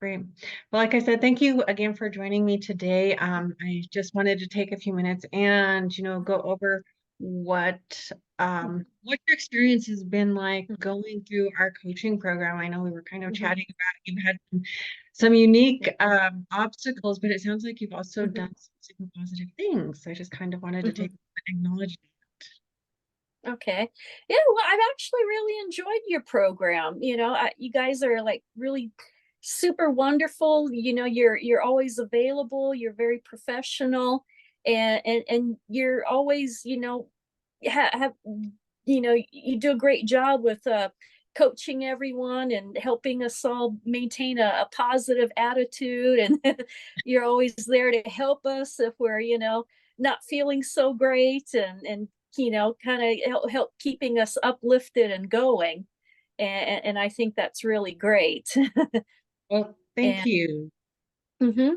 Great. Well, like I said, thank you again for joining me today. I just wanted to take a few minutes and, go over what what your experience has been like going through our coaching program. I know we were kind of Mhm, chatting about it. You've had some unique obstacles, but it sounds like you've also mhm, done some super positive things. So I just kind of wanted to mhm. take acknowledge. Okay. Yeah, well, I've actually really enjoyed your program. You guys are like really super wonderful. You're always available. You're very professional, and you're always, have you do a great job with coaching everyone and helping us all maintain a positive attitude. And you're always there to help us if we're, not feeling so great, and kind of help keeping us uplifted and going. And I think that's really great. Well, thank And you.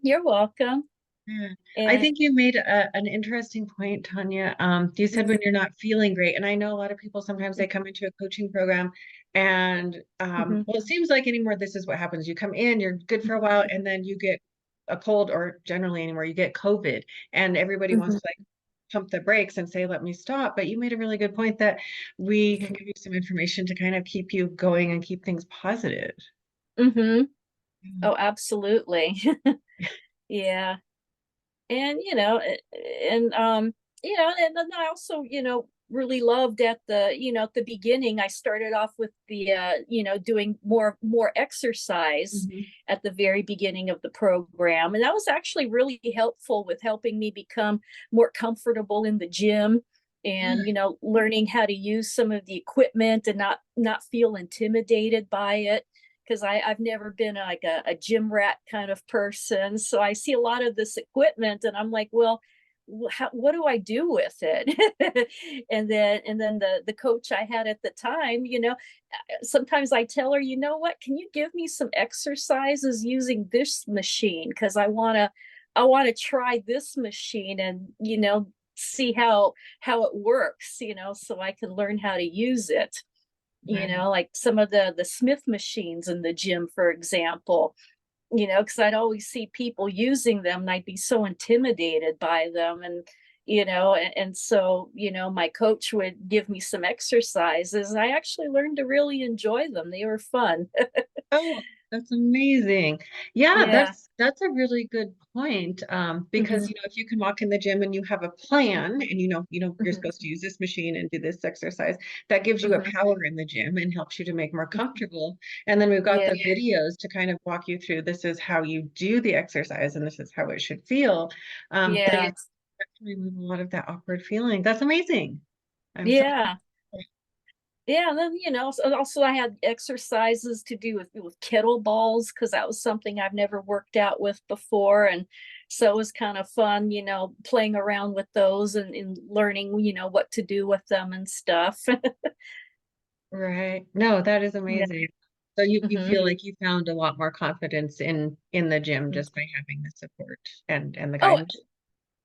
you're welcome. Yeah. I And think you made an interesting point, Tanya. You said when you're not feeling great, and I know a lot of people sometimes they come into a coaching program, and mhm, well, it seems like anymore this is what happens. You come in, you're good for a while, and then you get a cold, or generally anymore you get COVID, and everybody wants mhm, to like pump the brakes and say, "Let me stop." But you made a really good point that we mhm, can give you some information to kind of keep you going and keep things positive. mhm. Oh, absolutely. Yeah. And and and then I also, really loved at the beginning. I started off with the doing more exercise Mhm. at the very beginning of the program, and that was actually really helpful with helping me become more comfortable in the gym, and Good. learning how to use some of the equipment and not feel intimidated by it, because I've never been like a gym rat kind of person. So I see a lot of this equipment and I'm like, well, what do I do with it? And then the coach I had at the time, sometimes I tell her, you know what, can you give me some exercises using this machine? Because I want to try this machine and see how it works, so I can learn how to use it, Right. like some of the Smith machines in the gym, for example, because I'd always see people using them and I'd be so intimidated by them. And, so, my coach would give me some exercises and I actually learned to really enjoy them. They were fun. Oh, that's amazing. Yeah, Yeah. that's a really good point. Because Hmm. if you can walk in the gym and you have a plan and you're Hmm. supposed to use this machine and do this exercise, that gives you a Hmm. power in the gym and helps you to make more comfortable. And then we've got Yeah. the videos to kind of walk you through this is how you do the exercise and this is how it should feel. Then Yeah. it can remove a lot of that awkward feeling. That's amazing. I'm so Yeah. Yeah, and then, also I had exercises to do with kettlebells because that was something I've never worked out with before. And so it was kind of fun, playing around with those and learning, what to do with them and stuff. right. No, that is Yeah. amazing. So you Hmm. feel like you found a lot more confidence in the gym just by having the support and the Oh, guidance.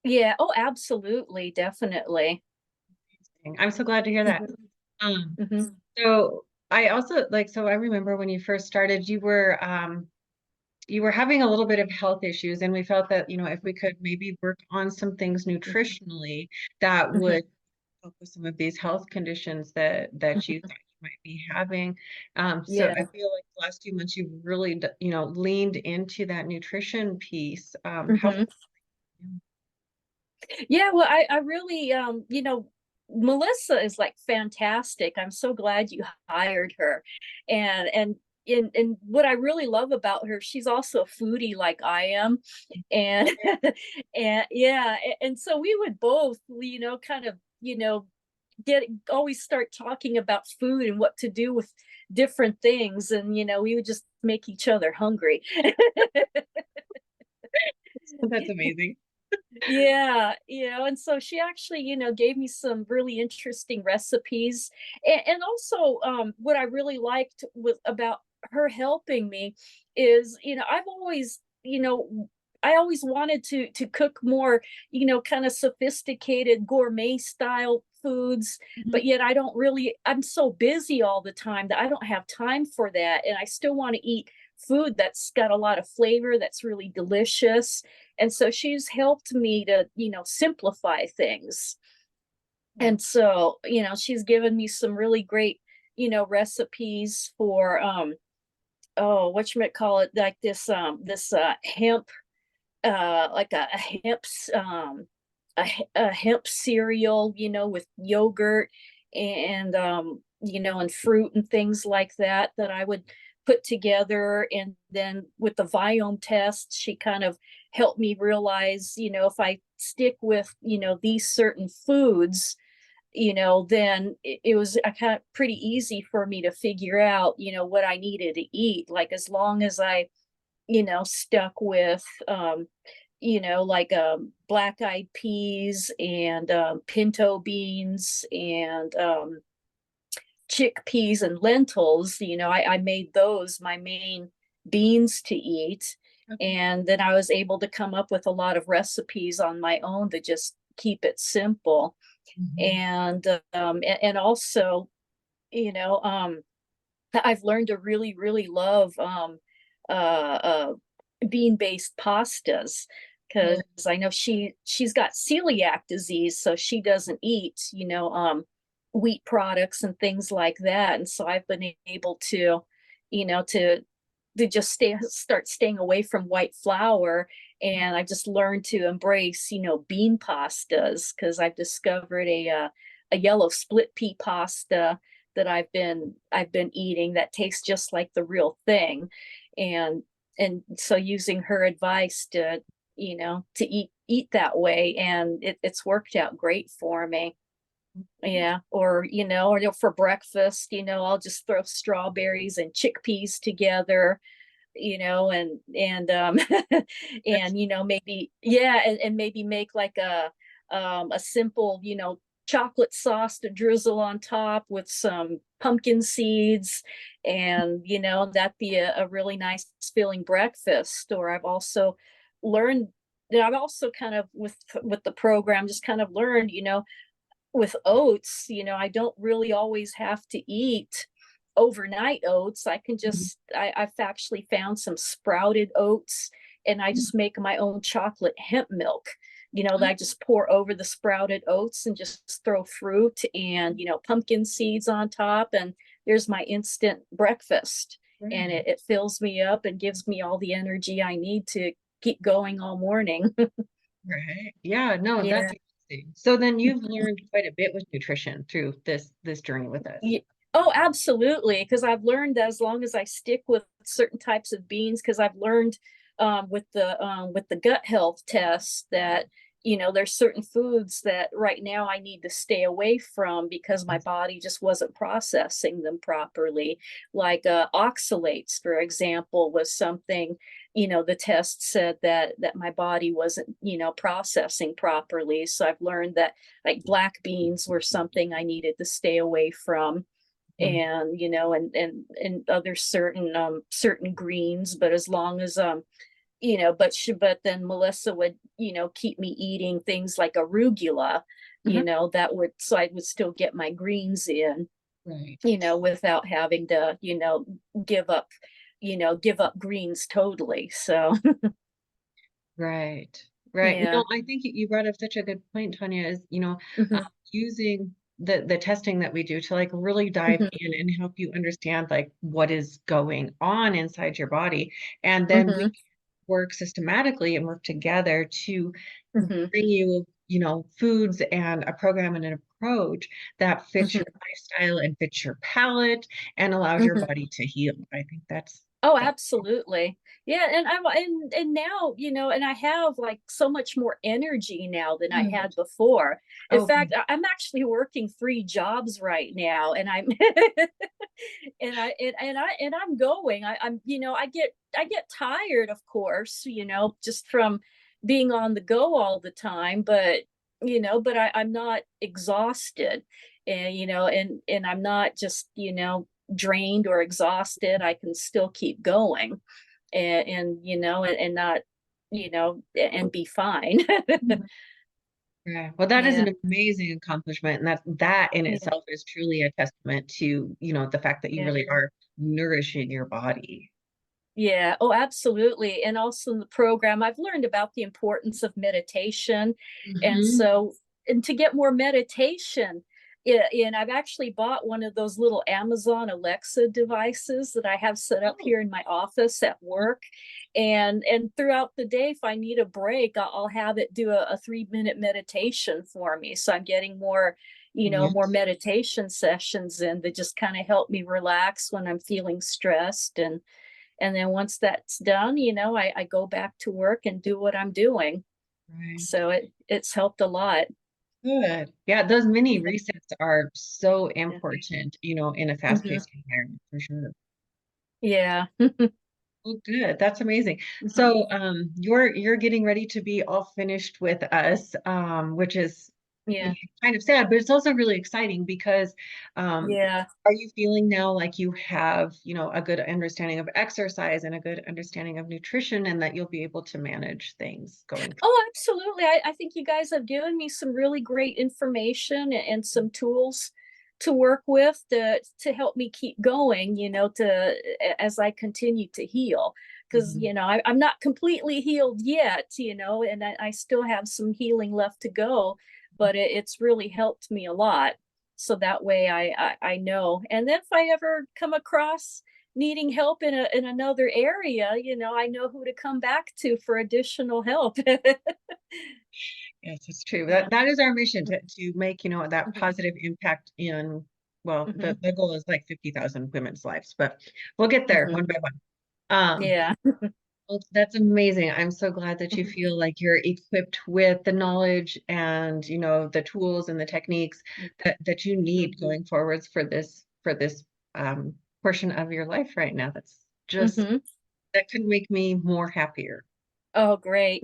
yeah. Oh, absolutely. Definitely. I'm so glad to hear that. Hmm. Um, Hmm. so I also so I remember when you first started, you were having a little bit of health issues, and we felt that, if we could maybe work on some things nutritionally that Hmm. would help with some of these health conditions that you thought you might be having. So Yeah. I feel like the last few months you've really, leaned into that nutrition piece. How? Hmm. Yeah, well, I really, Melissa is like fantastic. I'm so glad you hired her. And what I really love about her, she's also a foodie like I am. And and yeah, and so we would both, kind of, get always start talking about food and what to do with different things. And we would just make each other hungry. That's amazing. Yeah, and so she actually, gave me some really interesting recipes. And also, what I really liked with about her helping me is, I always wanted to cook more, kind of sophisticated gourmet style foods, Mhm. but yet I'm so busy all the time that I don't have time for that. And I still want to eat food that's got a lot of flavor, that's really delicious. And so she's helped me to, simplify things. And so, she's given me some really great, recipes for whatchamacallit, like this hemp, like a a hemp cereal, with yogurt and and fruit and things like that that I would put together. And then with the Viome test, she kind of helped me realize, if I stick with, these certain foods, then it was a kind of pretty easy for me to figure out, what I needed to eat. Like as long as I, stuck with, like black eyed peas and pinto beans and chickpeas and lentils, I made those my main beans to eat. Okay. And then I was able to come up with a lot of recipes on my own to just keep it simple. Mhm. And also, you know, um, I've learned to really, really love uh, uh, bean-based pastas Oh, because I know she's got celiac disease, so she doesn't eat, wheat products and things like that. And so I've been able to, you know, to just start staying away from white flour. And I just learned to embrace, bean pastas because I've discovered a yellow split pea pasta that I've been eating that tastes just like the real thing. And so using her advice to, to eat that way, and it's worked out great for me. Yeah, or for breakfast, I'll just throw strawberries and chickpeas together, and that's and maybe, yeah, and maybe make like a simple, chocolate sauce to drizzle on top with some pumpkin seeds, and that'd be a really nice filling breakfast. Or I've also learned that I've also kind of with the program just kind of learned, with oats, I don't really always have to eat overnight oats. I can Mhm. just, I've actually found some sprouted oats, and I just make my own chocolate hemp milk, that I just pour over the sprouted oats and just throw fruit and, pumpkin seeds on top. And there's my instant breakfast. And Right. it fills me up and gives me all the energy I need to keep going all morning. Right. Yeah, no, that's Yeah. interesting. So then you've learned quite a bit with nutrition through this journey with us. Oh, absolutely. Because I've learned that as long as I stick with certain types of beans, because I've learned with the gut health test that there's certain foods that right now I need to stay away from because my body just wasn't processing them properly. Like oxalates, for example, was something the test said that my body wasn't processing properly. So I've learned that like black beans were something I needed to stay away from, Mhm. and and other certain greens. But as long as but then Melissa would keep me eating things like arugula, Mhm. that would, so I would still get my greens in, Right. without having to give up give up greens totally. So Right. Right. yeah. No, I think you brought up such a good point, Tanya, is, Hmm. using the testing that we do to like really dive Hmm. in and help you understand like what is going on inside your body. And then we Hmm. work systematically and work together to Hmm. bring you, foods and a program and an approach that fits your Hmm. lifestyle and fits your palate and allows your Hmm. body to heal. I think Oh, that's absolutely. Yeah, and now, and I have like so much more energy now than I good. had before. In Oh, fact, I'm actually working 3 jobs right now, and I'm and I'm going. I'm I get tired, of course, just from being on the go all the time, but I'm not exhausted, and I'm not just drained or exhausted. I can still keep going, and not, and be fine. yeah. Well, that is Yeah. an amazing accomplishment, and that in Yeah. itself is truly a testament to, the fact that you Yeah. really are nourishing your body. Yeah. Oh, absolutely. And also in the program, I've learned about the importance of meditation. And Hmm. so, and to get more meditation, and I've actually bought one of those little Amazon Alexa devices that I have set up Oh, here in my office at work. And throughout the day, if I need a break, I'll have it do a 3 minute meditation for me. So I'm getting more, more yes. meditation sessions in that just kind of help me relax when I'm feeling stressed. And then once that's done, I go back to work and do what I'm doing. Right. So it's helped a lot. Good. Yeah, those mini Yeah. resets are so Yeah. important, in a Mhm. fast-paced environment for sure. Yeah. Oh, good. That's amazing. Mhm. So, you're getting ready to be all finished with us, which is Yeah. kind of sad, but it's also really exciting because, um, Yeah. are you feeling now like you have, a good understanding of exercise and a good understanding of nutrition, and that you'll be able to manage things going Oh, absolutely. I think you guys have given me some really great information and some tools to work with to help me keep going, as I continue to heal. Because, forward? I'm not completely healed yet, and I still have some healing left to go, but it's really helped me a lot. So that way I know. And then if I ever come across needing help in another area, I know who to come back to for additional help. Yes, it's true. Yeah. That is our mission to make, that Mhm, positive impact in, well, mhm, the goal is like 50,000 women's lives, but we'll get there mhm. one by one. Um, Yeah. well, that's amazing. I'm so glad that you Mhm, feel like you're equipped with the knowledge and, the tools and the techniques that you mhm, need going forwards for this portion of your life right now. That's just mhm. that could make me more happier. Oh, great.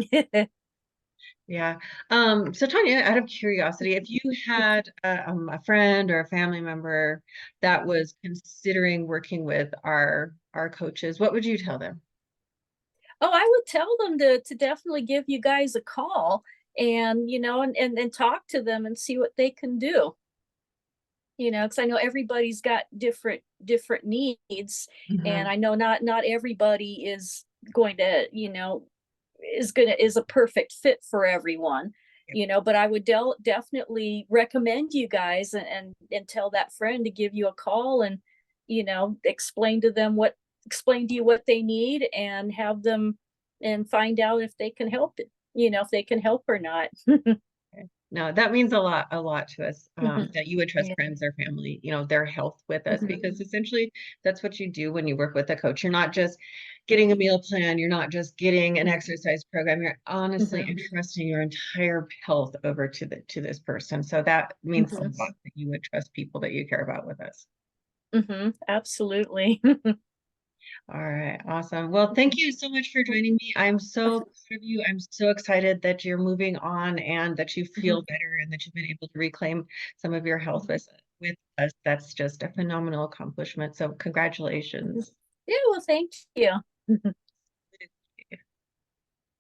Yeah. So Tanya, out of curiosity, if you had a friend or a family member that was considering working with our coaches, what would you tell them? Oh, I would tell them to definitely give you guys a call and, and talk to them and see what they can do. Because I know everybody's got different needs, and Mhm. I know not everybody is going to, is a perfect fit for everyone. But I would definitely recommend you guys, and tell that friend to give you a call and explain to you what they need, and have them and find out if they can help it, if they can help or not. Okay. No, that means a lot to us, Mhm. that you would trust Yeah. friends or family, their health with us, Mhm. because essentially that's what you do when you work with a coach. You're not just getting a meal plan, you're not just getting an Mhm. exercise program, you're honestly Mhm. entrusting your entire health over to this person. So that means a Mhm. lot that you would trust people that you care about with us. Mhm. Absolutely. All right, awesome. Well, thank you so much for joining me. I'm so proud of you. I'm so excited that you're moving on and that you feel Mhm. better and that you've been able to reclaim some of your health Mhm. with us. That's just a phenomenal accomplishment. So Mhm. congratulations. Yeah, well, thank you.